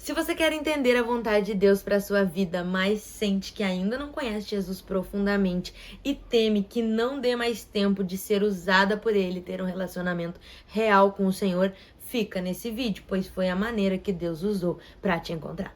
Se você quer entender a vontade de Deus para sua vida, mas sente que ainda não conhece Jesus profundamente e teme que não dê mais tempo de ser usada por Ele ter um relacionamento real com o Senhor, fica nesse vídeo, pois foi a maneira que Deus usou para te encontrar.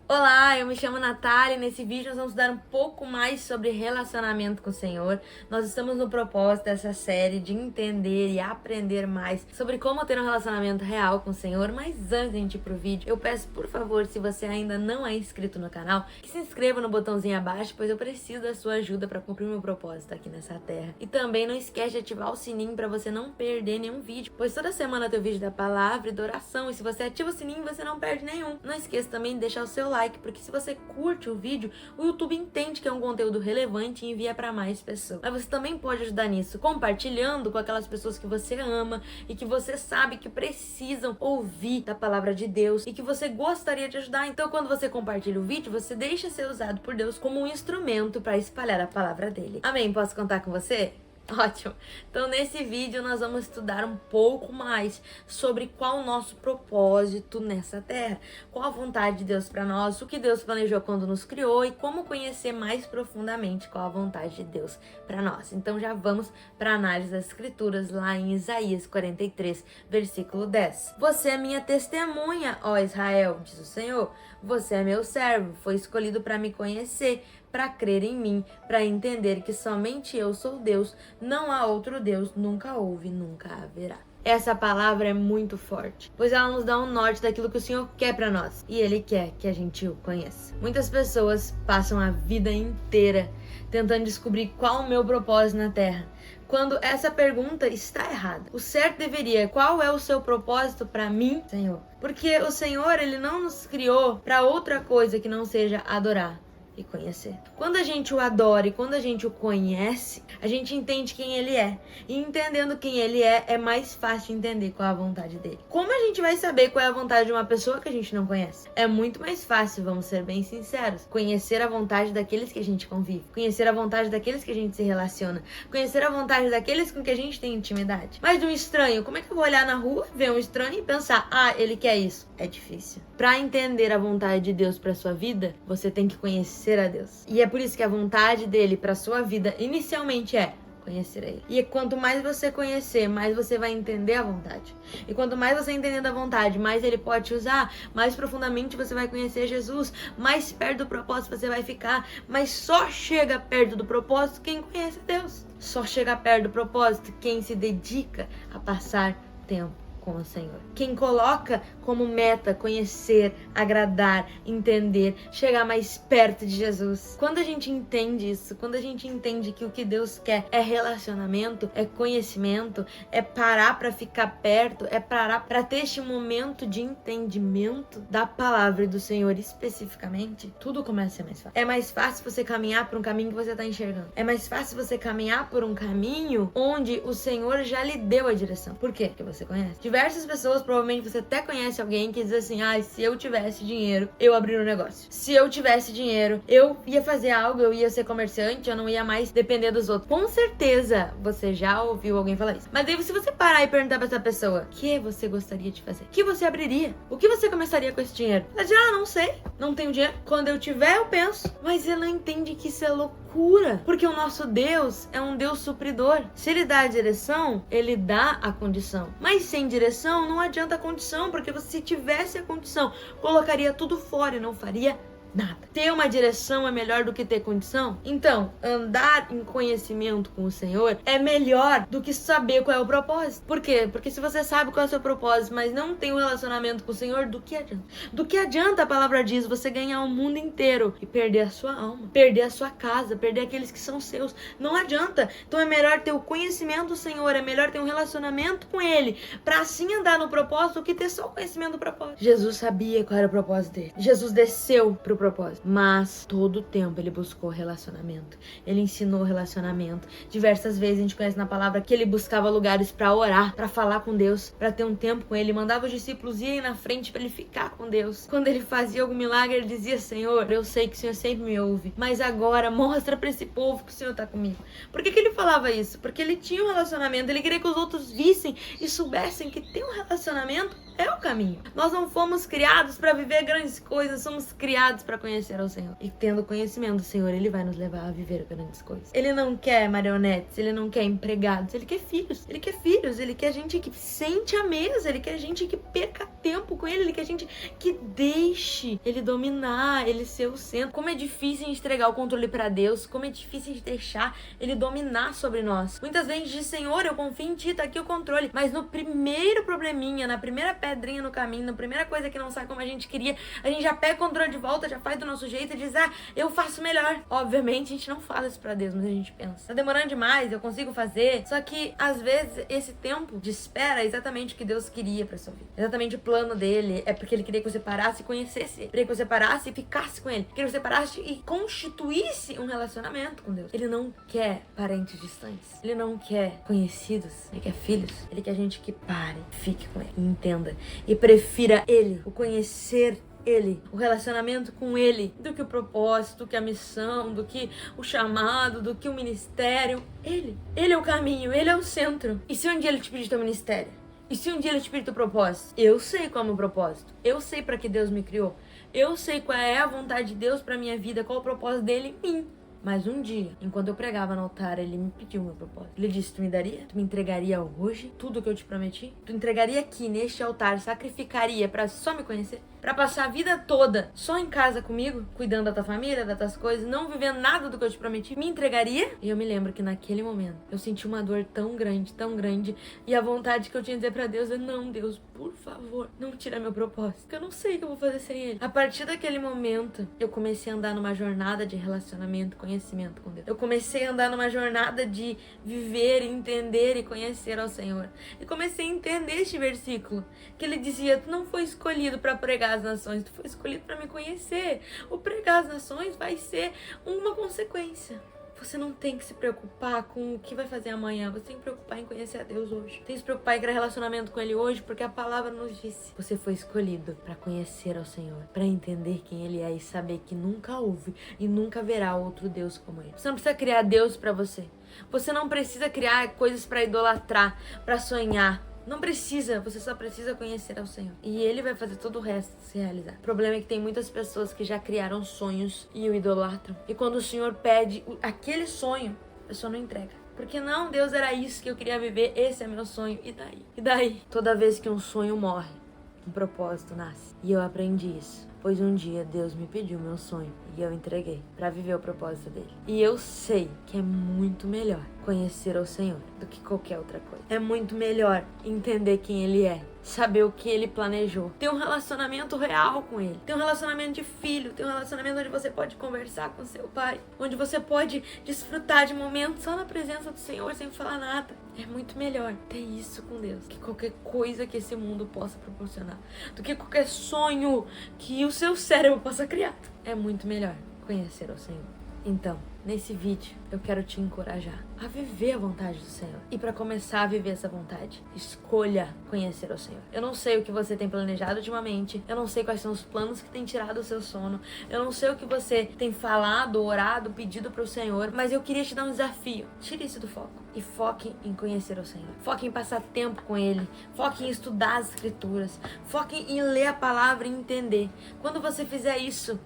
Olá, eu me chamo Natália e nesse vídeo nós vamos estudar um pouco mais sobre relacionamento com o Senhor. Nós estamos no propósito dessa série de entender e aprender mais sobre como ter um relacionamento real com o Senhor, mas antes de a gente ir pro vídeo, eu peço por favor, se você ainda não é inscrito no canal, que se inscreva no botãozinho abaixo, pois eu preciso da sua ajuda para cumprir meu propósito aqui nessa terra. E também não esquece de ativar o sininho para você não perder nenhum vídeo, pois toda semana tem o vídeo da palavra e da oração, e se você ativa o sininho, você não perde nenhum. Não esqueça também de deixar o seu like, porque se você curte o vídeo, o YouTube entende que é um conteúdo relevante e envia para mais pessoas. Mas você também pode ajudar nisso, compartilhando com aquelas pessoas que você ama e que você sabe que precisam ouvir da palavra de Deus e que você gostaria de ajudar. Então, quando você compartilha o vídeo, você deixa ser usado por Deus como um instrumento para espalhar a palavra dele. Amém? Posso contar com você? Ótimo! Então nesse vídeo nós vamos estudar um pouco mais sobre qual o nosso propósito nessa terra, qual a vontade de Deus para nós, o que Deus planejou quando nos criou e como conhecer mais profundamente qual a vontade de Deus para nós. Então já vamos para a análise das escrituras lá em Isaías 43, versículo 10. Você é minha testemunha, ó Israel, diz o Senhor, você é meu servo, foi escolhido para me conhecer, para crer em mim, para entender que somente eu sou Deus, não há outro Deus, nunca houve, nunca haverá. Essa palavra é muito forte, pois ela nos dá um norte daquilo que o Senhor quer para nós, e Ele quer que a gente o conheça. Muitas pessoas passam a vida inteira tentando descobrir qual o meu propósito na Terra, quando essa pergunta está errada. O certo deveria, qual é o seu propósito para mim, Senhor? Porque o Senhor, Ele não nos criou para outra coisa que não seja adorar e conhecer. Quando a gente o adora e quando a gente o conhece, a gente entende quem ele é. E entendendo quem ele é mais fácil entender qual é a vontade dele. Como a gente vai saber qual é a vontade de uma pessoa que a gente não conhece? É muito mais fácil, vamos ser bem sinceros, conhecer a vontade daqueles que a gente convive, conhecer a vontade daqueles que a gente se relaciona, conhecer a vontade daqueles com que a gente tem intimidade. Mas de um estranho, como é que eu vou olhar na rua, ver um estranho e pensar, ele quer isso? É difícil. Para entender a vontade de Deus para sua vida, você tem que conhecer a Deus. E é por isso que a vontade dele para sua vida inicialmente é conhecer a ele. E quanto mais você conhecer, mais você vai entender a vontade. E quanto mais você entender da vontade, mais ele pode te usar, mais profundamente você vai conhecer Jesus, mais perto do propósito você vai ficar. Mas só chega perto do propósito quem conhece Deus. Só chega perto do propósito quem se dedica a passar tempo com o Senhor. Quem coloca como meta conhecer, agradar, entender, chegar mais perto de Jesus. Quando a gente entende isso, quando a gente entende que o que Deus quer é relacionamento, é conhecimento, é parar para ficar perto, é parar para ter este momento de entendimento da palavra e do Senhor especificamente, tudo começa a ser mais fácil. É mais fácil você caminhar por um caminho que você está enxergando. É mais fácil você caminhar por um caminho onde o Senhor já lhe deu a direção. Por quê? Porque você conhece. Diversas pessoas, provavelmente você até conhece alguém que diz assim, se eu tivesse dinheiro, eu abriria um negócio. Se eu tivesse dinheiro, eu ia fazer algo, eu ia ser comerciante, eu não ia mais depender dos outros. Com certeza, você já ouviu alguém falar isso. Mas aí, se você parar e perguntar pra essa pessoa, o que você gostaria de fazer? O que você abriria? O que você começaria com esse dinheiro? Ela diz, não sei, não tenho dinheiro. Quando eu tiver, eu penso. Mas ela entende que isso é loucura, porque o nosso Deus é um Deus supridor. Se ele dá a direção, ele dá a condição. Mas sem direção, não adianta a condição, porque se tivesse a condição, colocaria tudo fora e não faria nada. Ter uma direção é melhor do que ter condição? Então, andar em conhecimento com o Senhor é melhor do que saber qual é o propósito. Por quê? Porque se você sabe qual é o seu propósito, mas não tem um relacionamento com o Senhor, do que adianta? Do que adianta, a palavra diz, você ganhar o mundo inteiro e perder a sua alma, perder a sua casa, perder aqueles que são seus? Não adianta. Então é melhor ter o conhecimento do Senhor, é melhor ter um relacionamento com Ele, para assim andar no propósito, do que ter só o conhecimento do propósito. Jesus sabia qual era o propósito dele. Jesus desceu pro propósito propósito. Mas todo o tempo ele buscou relacionamento. Ele ensinou relacionamento. Diversas vezes a gente conhece na palavra que ele buscava lugares pra orar, pra falar com Deus, pra ter um tempo com ele. Mandava os discípulos irem na frente pra ele ficar com Deus. Quando ele fazia algum milagre, ele dizia: Senhor, eu sei que o Senhor sempre me ouve, mas agora mostra pra esse povo que o Senhor tá comigo. Por que ele falava isso? Porque ele tinha um relacionamento. Ele queria que os outros vissem e soubessem que ter um relacionamento é o caminho. Nós não fomos criados para viver grandes coisas, somos criados para conhecer ao Senhor. E tendo conhecimento do Senhor, Ele vai nos levar a viver grandes coisas. Ele não quer marionetes, Ele não quer empregados, Ele quer filhos. Ele quer filhos, Ele quer gente que sente a mesa, Ele quer gente que perca tempo com Ele quer gente que deixe Ele dominar, Ele ser o centro. Como é difícil entregar o controle para Deus, como é difícil de deixar Ele dominar sobre nós. Muitas vezes a gente diz: Senhor, eu confio em Ti, tá aqui o controle. Mas no primeiro probleminha, na primeira pedrinha no caminho, na primeira coisa que não sai como a gente queria, a gente já pega o controle de volta, já faz do nosso jeito e diz: eu faço melhor. Obviamente a gente não fala isso pra Deus, mas a gente pensa: tá demorando demais, eu consigo fazer. Só que às vezes esse tempo de espera é exatamente o que Deus queria pra sua vida. Exatamente o plano dele é porque Ele queria que você parasse e conhecesse Ele. Queria que você parasse e ficasse com Ele. Queria que você parasse e constituísse um relacionamento com Deus. Ele não quer parentes distantes. Ele não quer conhecidos. Ele quer filhos. Ele quer gente que pare, fique com Ele, entenda e prefira Ele, o conhecer Ele, o relacionamento com Ele, do que o propósito, do que a missão, do que o chamado, do que o ministério. Ele é o caminho, Ele é o centro. E se um dia Ele te pedir teu ministério? E se um dia Ele te pedir teu propósito? Eu sei qual é o meu propósito. Eu sei para que Deus me criou. Eu sei qual é a vontade de Deus para minha vida, qual é o propósito dele em mim. Mas um dia, enquanto eu pregava no altar, Ele me pediu o meu propósito. Ele disse: tu me daria? Tu me entregaria hoje tudo o que eu te prometi? Tu entregaria aqui, neste altar, sacrificaria pra só me conhecer? Pra passar a vida toda só em casa comigo, cuidando da tua família, das tuas coisas, não vivendo nada do que eu te prometi? Me entregaria? E eu me lembro que naquele momento, eu senti uma dor tão grande, e a vontade que eu tinha de dizer pra Deus é: não, Deus, por favor, não tira meu propósito, porque eu não sei o que eu vou fazer sem Ele. A partir daquele momento, eu comecei a andar numa jornada de relacionamento, conhecimento com Deus. Eu comecei a andar numa jornada de viver, entender e conhecer ao Senhor. E comecei a entender este versículo, que Ele dizia: tu não foi escolhido para pregar as nações, tu foi escolhido para me conhecer. O pregar as nações vai ser uma consequência. Você não tem que se preocupar com o que vai fazer amanhã. Você tem que se preocupar em conhecer a Deus hoje. Tem que se preocupar em criar relacionamento com Ele hoje, porque a palavra nos disse: você foi escolhido para conhecer ao Senhor, para entender quem Ele é e saber que nunca houve e nunca haverá outro Deus como Ele. Você não precisa criar Deus para você. Você não precisa criar coisas para idolatrar, para sonhar. Não precisa, você só precisa conhecer ao Senhor. E Ele vai fazer todo o resto se realizar. O problema é que tem muitas pessoas que já criaram sonhos e o idolatram. E quando o Senhor pede aquele sonho, a pessoa não entrega. Porque não, Deus, era isso que eu queria viver, esse é meu sonho. E daí? E daí? Toda vez que um sonho morre, um propósito nasce. E eu aprendi isso. Pois um dia Deus me pediu meu sonho e eu entreguei para viver o propósito dele. E eu sei que é muito melhor conhecer o Senhor do que qualquer outra coisa. É muito melhor entender quem Ele é, saber o que Ele planejou, ter um relacionamento real com Ele, ter um relacionamento de filho, ter um relacionamento onde você pode conversar com seu pai, onde você pode desfrutar de momentos só na presença do Senhor sem falar nada. É muito melhor ter isso com Deus que qualquer coisa que esse mundo possa proporcionar, do que qualquer sonho que o seu cérebro possa criar. É muito melhor conhecer o Senhor. Então, nesse vídeo, eu quero te encorajar a viver a vontade do Senhor. E para começar a viver essa vontade, escolha conhecer o Senhor. Eu não sei o que você tem planejado ultimamente, eu não sei quais são os planos que têm tirado o seu sono, eu não sei o que você tem falado, orado, pedido para o Senhor, mas eu queria te dar um desafio. Tire isso do foco e foque em conhecer o Senhor. Foque em passar tempo com Ele, foque em estudar as Escrituras, foque em ler a palavra e entender. Quando você fizer isso,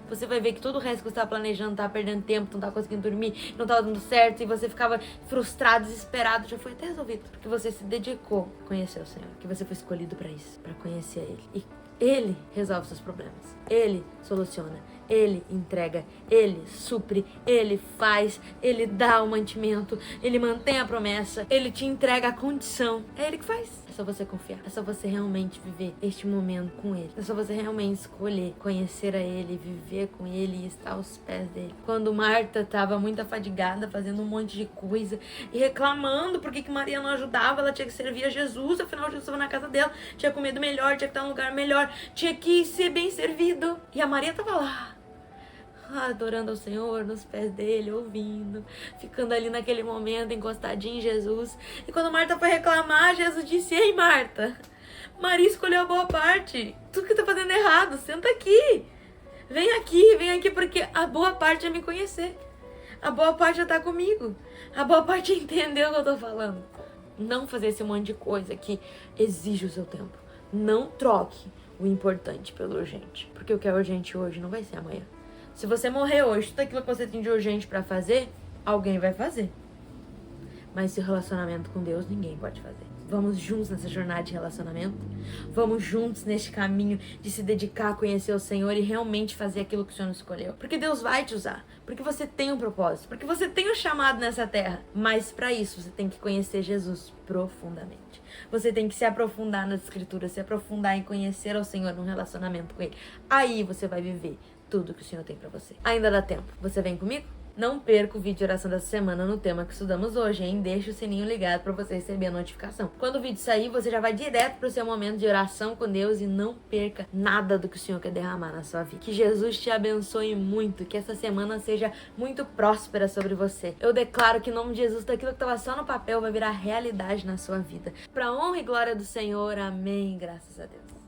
você vai ver que todo o resto que você está planejando, tá perdendo tempo, não tá conseguindo dormir, não tá dando certo, e você ficava frustrado, desesperado, já foi até resolvido. Porque você se dedicou a conhecer o Senhor, que você foi escolhido para isso, para conhecer Ele. E Ele resolve seus problemas, Ele soluciona, Ele entrega, Ele supre, Ele faz, Ele dá o mantimento, Ele mantém a promessa, Ele te entrega a condição. É Ele que faz. É só você confiar, é só você realmente viver este momento com Ele. É só você realmente escolher conhecer a Ele, viver com Ele e estar aos pés dele. Quando Marta estava muito afadigada, fazendo um monte de coisa e reclamando porque que Maria não ajudava, ela tinha que servir a Jesus, afinal Jesus estava na casa dela, tinha comido melhor, tinha que estar num lugar melhor, tinha que ser bem servido. E a Maria estava lá, adorando ao Senhor, nos pés dele, ouvindo, ficando ali naquele momento, encostadinho em Jesus. E quando Marta foi reclamar, Jesus disse: ei, Marta, Maria escolheu a boa parte, tu que tá fazendo errado, senta aqui, vem aqui, porque a boa parte é me conhecer, a boa parte é estar comigo, a boa parte é entender o que eu tô falando. Não fazer esse monte de coisa que exige o seu tempo. Não troque o importante pelo urgente, porque o que é urgente hoje não vai ser amanhã. Se você morrer hoje, tudo aquilo que você tem de urgente pra fazer, alguém vai fazer. Mas esse relacionamento com Deus, ninguém pode fazer. Vamos juntos nessa jornada de relacionamento. Vamos juntos neste caminho de se dedicar a conhecer o Senhor e realmente fazer aquilo que o Senhor nos escolheu. Porque Deus vai te usar. Porque você tem um propósito. Porque você tem um chamado nessa terra. Mas para isso, você tem que conhecer Jesus profundamente. Você tem que se aprofundar nas Escrituras, se aprofundar em conhecer ao Senhor, num relacionamento com Ele. Aí você vai viver tudo que o Senhor tem pra você. Ainda dá tempo. Você vem comigo? Não perca o vídeo de oração dessa semana no tema que estudamos hoje, hein? Deixa o sininho ligado pra você receber a notificação. Quando o vídeo sair, você já vai direto pro seu momento de oração com Deus e não perca nada do que o Senhor quer derramar na sua vida. Que Jesus te abençoe muito, que essa semana seja muito próspera sobre você. Eu declaro que em nome de Jesus, daquilo que estava só no papel vai virar realidade na sua vida. Pra honra e glória do Senhor, amém. Graças a Deus.